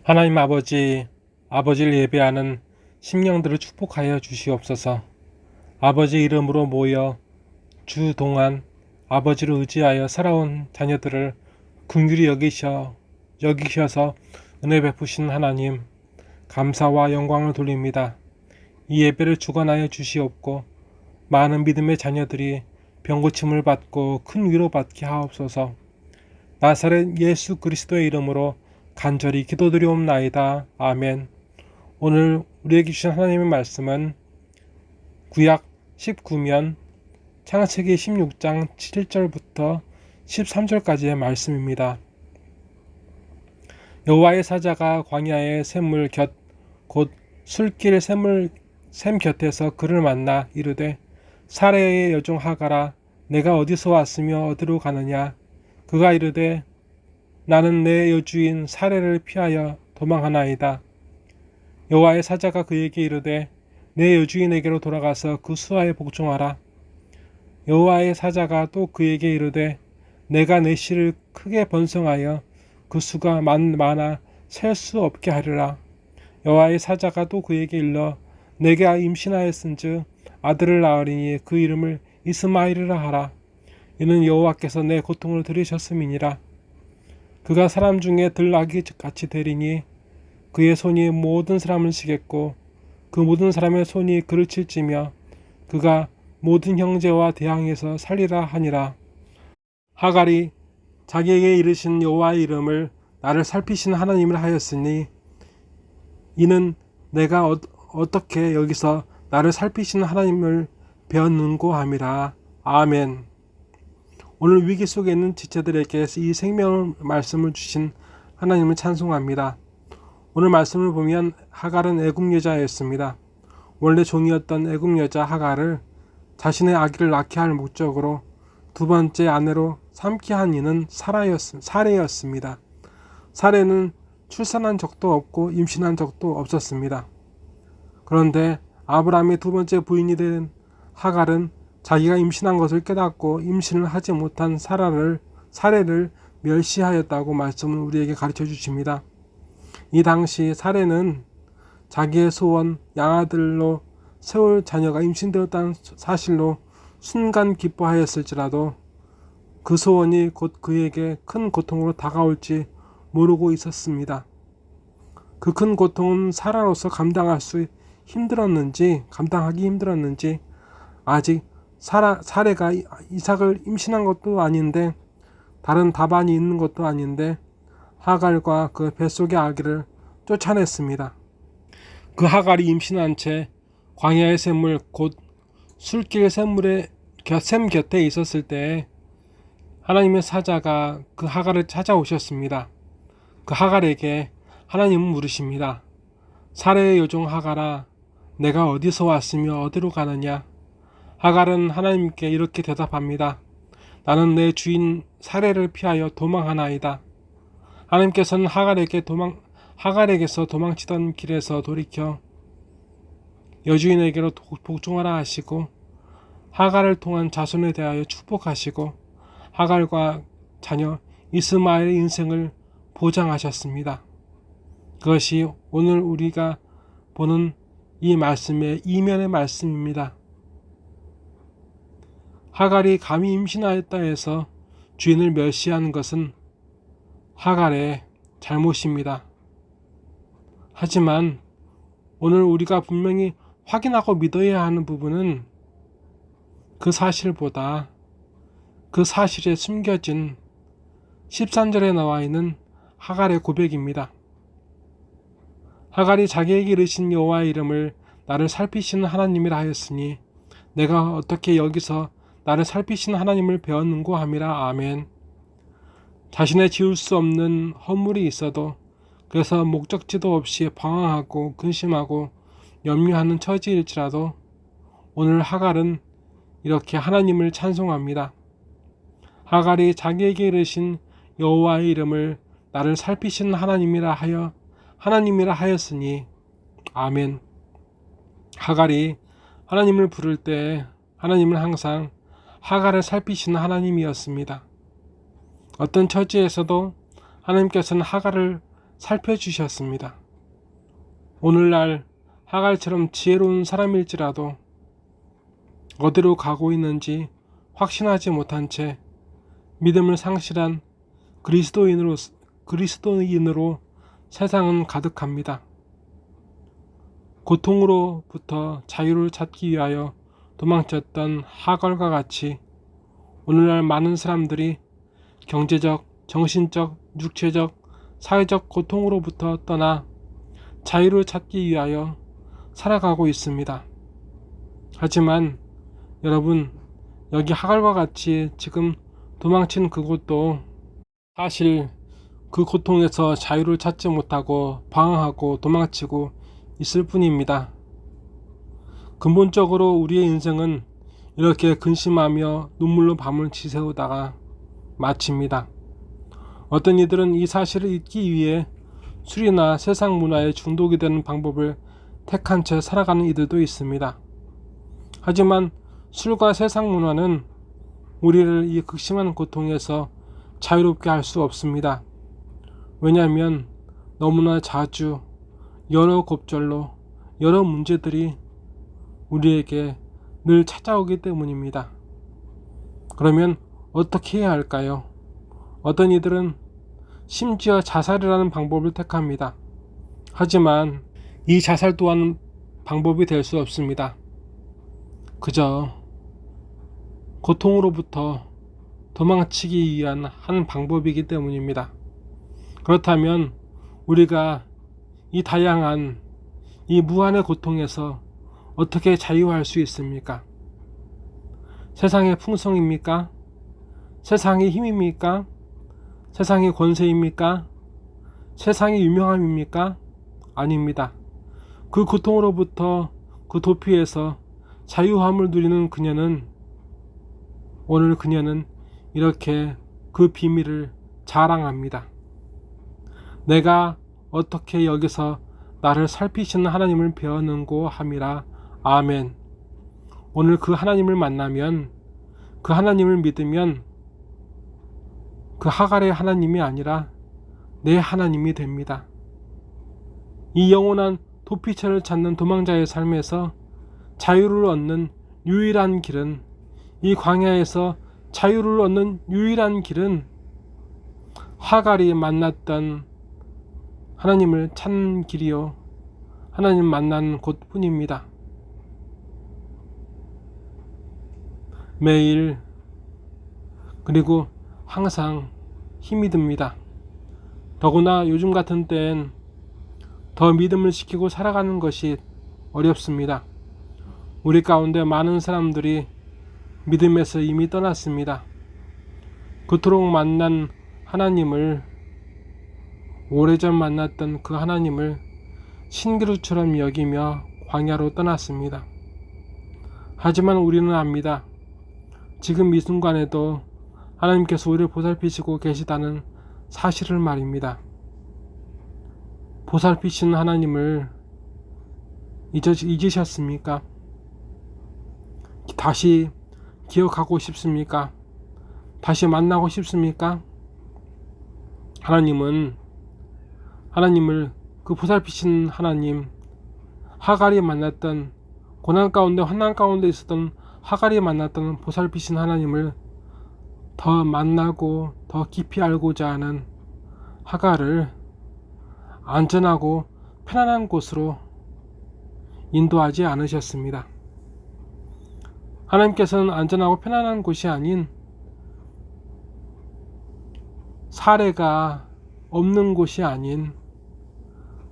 하나님 아버지를 예배하는 심령들을 축복하여 주시옵소서. 아버지 이름으로 모여 주 동안 아버지를 의지하여 살아온 자녀들을 긍휼히 여기셔서 은혜 베푸신 하나님, 감사와 영광을 돌립니다. 이 예배를 주관하여 주시옵고 많은 믿음의 자녀들이 병고침을 받고 큰 위로받게 하옵소서. 나사렛 예수 그리스도의 이름으로 간절히 기도드리옵나이다. 아멘. 오늘 우리에게 주신 하나님의 말씀은 구약 19면 창세기 16장 7절부터 13절까지의 말씀입니다. 여호와의 사자가 광야의 샘물 곧 술길 샘 곁에서 그를 만나 이르되 사레의 여종 하가라, 내가 어디서 왔으며 어디로 가느냐? 그가 이르되 나는 내 여주인 사레를 피하여 도망하나이다. 여호와의 사자가 그에게 이르되 내 여주인에게로 돌아가서 그 수하에 복종하라. 여호와의 사자가 또 그에게 이르되 내가 내 씨를 크게 번성하여 그 수가 많아 셀 수 없게 하리라. 여호와의 사자가 또 그에게 일러 내가 임신하였은즉 아들을 낳으리니 그 이름을 이스마엘이라 하라. 이는 여호와께서 내 고통을 들으셨음이니라. 그가 사람 중에 들나귀 같이 되리니 그의 손이 모든 사람을 치겠고 그 모든 사람의 손이 그를 칠지며 그가 모든 형제와 대항해서 살리라 하니라. 하갈이 자기에게 이르신 여호와의 이름을 나를 살피신 하나님을 하였으니 이는 내가 어떻게 여기서 나를 살피신 하나님을 배웠는고 함이라. 아멘. 오늘 위기 속에 있는 지체들에게 이 생명의 말씀을 주신 하나님을 찬송합니다. 오늘 말씀을 보면 하갈은 애굽 여자였습니다. 원래 종이었던 애굽 여자 하갈을 자신의 아기를 낳게 할 목적으로 두 번째 아내로 삼게 한 이는 사레였습니다. 사레는 출산한 적도 없고 임신한 적도 없었습니다. 그런데 아브라함의 두 번째 부인이 된 하갈은 자기가 임신한 것을 깨닫고 임신을 하지 못한 사레를 멸시하였다고 말씀은 우리에게 가르쳐 주십니다. 이 당시 사레는 자기의 소원 양아들로 세울 자녀가 임신되었다는 사실로 순간 기뻐하였을지라도 그 소원이 곧 그에게 큰 고통으로 다가올지 모르고 있었습니다. 그 큰 고통은 사라로서 감당하기 힘들었는지 아직 사레가 이삭을 임신한 것도 아닌데 다른 답안이 있는 것도 아닌데 하갈과 그 뱃속의 아기를 쫓아냈습니다. 그 하갈이 임신한 채 광야의 샘물 곧 술길 샘 곁에 있었을 때에 하나님의 사자가 그 하갈을 찾아오셨습니다. 그 하갈에게 하나님은 물으십니다. 사레의 여종 하갈아, 내가 어디서 왔으며 어디로 가느냐? 하갈은 하나님께 이렇게 대답합니다. 나는 내 주인 사레를 피하여 도망하나이다. 하나님께서는 하갈에게서 도망치던 길에서 돌이켜 여주인에게로 복종하라 하시고 하갈을 통한 자손에 대하여 축복하시고 하갈과 자녀 이스마엘의 인생을 보장하셨습니다. 그것이 오늘 우리가 보는 이 말씀의 이면의 말씀입니다. 하갈이 감히 임신하였다 해서 주인을 멸시하는 것은 하갈의 잘못입니다. 하지만 오늘 우리가 분명히 확인하고 믿어야 하는 부분은 그 사실보다 그 사실에 숨겨진 13절에 나와 있는 하갈의 고백입니다. 하갈이 자기에게 이르신 여호와의 이름을 나를 살피시는 하나님이라 하였으니 내가 어떻게 여기서 나를 살피시는 하나님을 배웠는고 함이라. 아멘. 자신의 지울 수 없는 허물이 있어도 그래서 목적지도 없이 방황하고 근심하고 염려하는 처지일지라도 오늘 하갈은 이렇게 하나님을 찬송합니다. 하갈이 자기에게 이르신 여호와의 이름을 나를 살피시는 하나님이라 하였으니 아멘. 하갈이 하나님을 부를 때 하나님은 항상 하갈을 살피시는 하나님이었습니다. 어떤 처지에서도 하나님께서는 하갈을 살펴주셨습니다. 오늘날 하갈처럼 지혜로운 사람일지라도 어디로 가고 있는지 확신하지 못한 채 믿음을 상실한 그리스도인으로 세상은 가득합니다. 고통으로부터 자유를 찾기 위하여 도망쳤던 하갈과 같이 오늘날 많은 사람들이 경제적, 정신적, 육체적, 사회적 고통으로부터 떠나 자유를 찾기 위하여 살아가고 있습니다. 하지만 여러분, 여기 하갈과 같이 지금 도망친 그곳도 사실 그 고통에서 자유를 찾지 못하고 방황하고 도망치고 있을 뿐입니다. 근본적으로 우리의 인생은 이렇게 근심하며 눈물로 밤을 지새우다가 마칩니다. 어떤 이들은 이 사실을 잊기 위해 술이나 세상 문화에 중독이 되는 방법을 택한 채 살아가는 이들도 있습니다. 하지만 술과 세상 문화는 우리를 이 극심한 고통에서 자유롭게 할 수 없습니다. 왜냐하면 너무나 자주 여러 곱절로 여러 문제들이 우리에게 늘 찾아오기 때문입니다. 그러면 어떻게 해야 할까요? 어떤 이들은 심지어 자살이라는 방법을 택합니다. 하지만 이 자살 또한 방법이 될 수 없습니다. 그저 고통으로부터 도망치기 위한 한 방법이기 때문입니다. 그렇다면 우리가 이 다양한 이 무한의 고통에서 어떻게 자유할 수 있습니까? 세상의 풍성입니까? 세상의 힘입니까? 세상의 권세입니까? 세상의 유명함입니까? 아닙니다. 그 고통으로부터 그 도피에서 자유함을 누리는 오늘 그녀는 이렇게 그 비밀을 자랑합니다. 내가 어떻게 여기서 나를 살피시는 하나님을 배웠는고 함이라. 아멘. 오늘 그 하나님을 만나면, 그 하나님을 믿으면 그 하갈의 하나님이 아니라 내 하나님이 됩니다. 이 영원한 도피처를 찾는 도망자의 삶에서 자유를 얻는 유일한 길은, 이 광야에서 자유를 얻는 유일한 길은 하갈이 만났던 하나님을 찾는 길이요, 하나님 만난 곳뿐입니다. 매일, 그리고 항상 힘이 듭니다. 더구나 요즘 같은 때엔 더 믿음을 지키고 살아가는 것이 어렵습니다. 우리 가운데 많은 사람들이 믿음에서 이미 떠났습니다. 그토록 만난 하나님을, 오래전 만났던 그 하나님을 신기루처럼 여기며 광야로 떠났습니다. 하지만 우리는 압니다. 지금 이 순간에도 하나님께서 우리를 보살피시고 계시다는 사실을 말입니다. 보살피시는 하나님을 잊으셨습니까? 다시 기억하고 싶습니까? 다시 만나고 싶습니까? 하나님을 그 보살피신 하나님, 하갈이 만났던, 고난 가운데 환난 가운데 있었던 하갈이 만났던 보살피신 하나님을 더 만나고 더 깊이 알고자 하는 하갈을 안전하고 편안한 곳으로 인도하지 않으셨습니다. 하나님께서는 안전하고 편안한 곳이 아닌 사례가 없는 곳이 아닌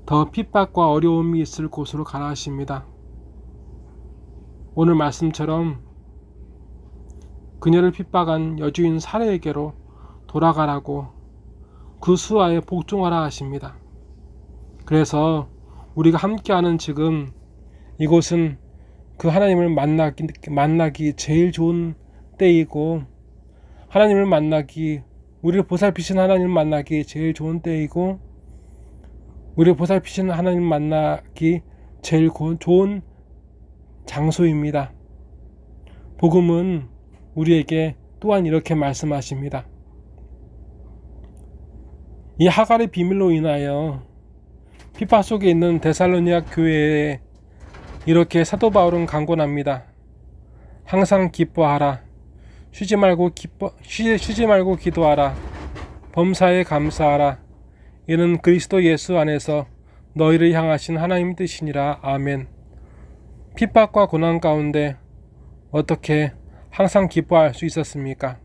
더 핍박과 어려움이 있을 곳으로 가라 하십니다. 오늘 말씀처럼 그녀를 핍박한 여주인 사례에게로 돌아가라고, 그 수하에 복종하라 하십니다. 그래서 우리가 함께하는 지금 이곳은 그 하나님을 만나기 제일 좋은 때이고, 하나님을 만나기, 우리를 보살피신 하나님을 만나기 제일 좋은 때이고, 우리를 보살피신 하나님을 만나기 제일 좋은 장소입니다. 복음은 우리에게 또한 이렇게 말씀하십니다. 이 하갈의 비밀로 인하여 피파 속에 있는 데살로니가 교회에 이렇게 사도 바울은 강권합니다. 항상 기뻐하라. 쉬지 말고 기도하라. 범사에 감사하라. 이는 그리스도 예수 안에서 너희를 향하신 하나님 뜻이니라. 아멘. 핍박과 고난 가운데 어떻게 항상 기뻐할 수 있었습니까?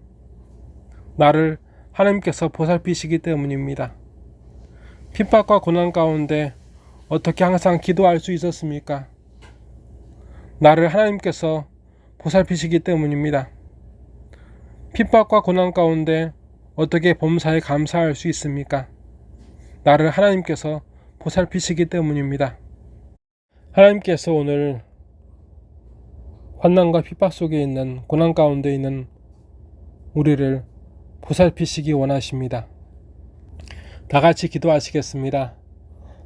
나를 하나님께서 보살피시기 때문입니다. 핍박과 고난 가운데 어떻게 항상 기도할 수 있었습니까? 나를 하나님께서 보살피시기 때문입니다. 핍박과 고난 가운데 어떻게 범사에 감사할 수 있습니까? 나를 하나님께서 보살피시기 때문입니다. 하나님께서 오늘 환난과 핍박 속에 있는 고난 가운데 있는 우리를 보살피시기 원하십니다. 다 같이 기도하시겠습니다.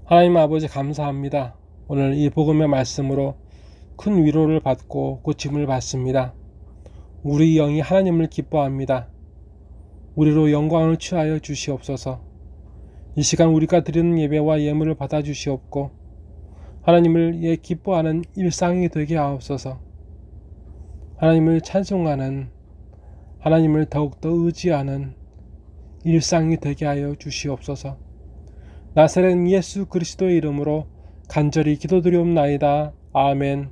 하나님 아버지 감사합니다. 오늘 이 복음의 말씀으로 큰 위로를 받고 고침을 받습니다. 우리 영이 하나님을 기뻐합니다. 우리로 영광을 취하여 주시옵소서. 이 시간 우리가 드리는 예배와 예물을 받아 주시옵고 하나님을 기뻐하는 일상이 되게 하옵소서. 하나님을 찬송하는, 하나님을 더욱더 의지하는 일상이 되게 하여 주시옵소서. 나사렛 예수 그리스도의 이름으로 간절히 기도드리옵나이다. 아멘.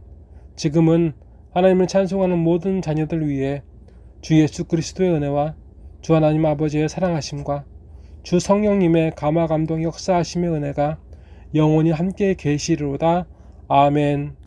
지금은 하나님을 찬송하는 모든 자녀들 위해 주 예수 그리스도의 은혜와 주 하나님 아버지의 사랑하심과 주 성령님의 감화 감동 역사하심의 은혜가 영원히 함께 계시리로다. 아멘.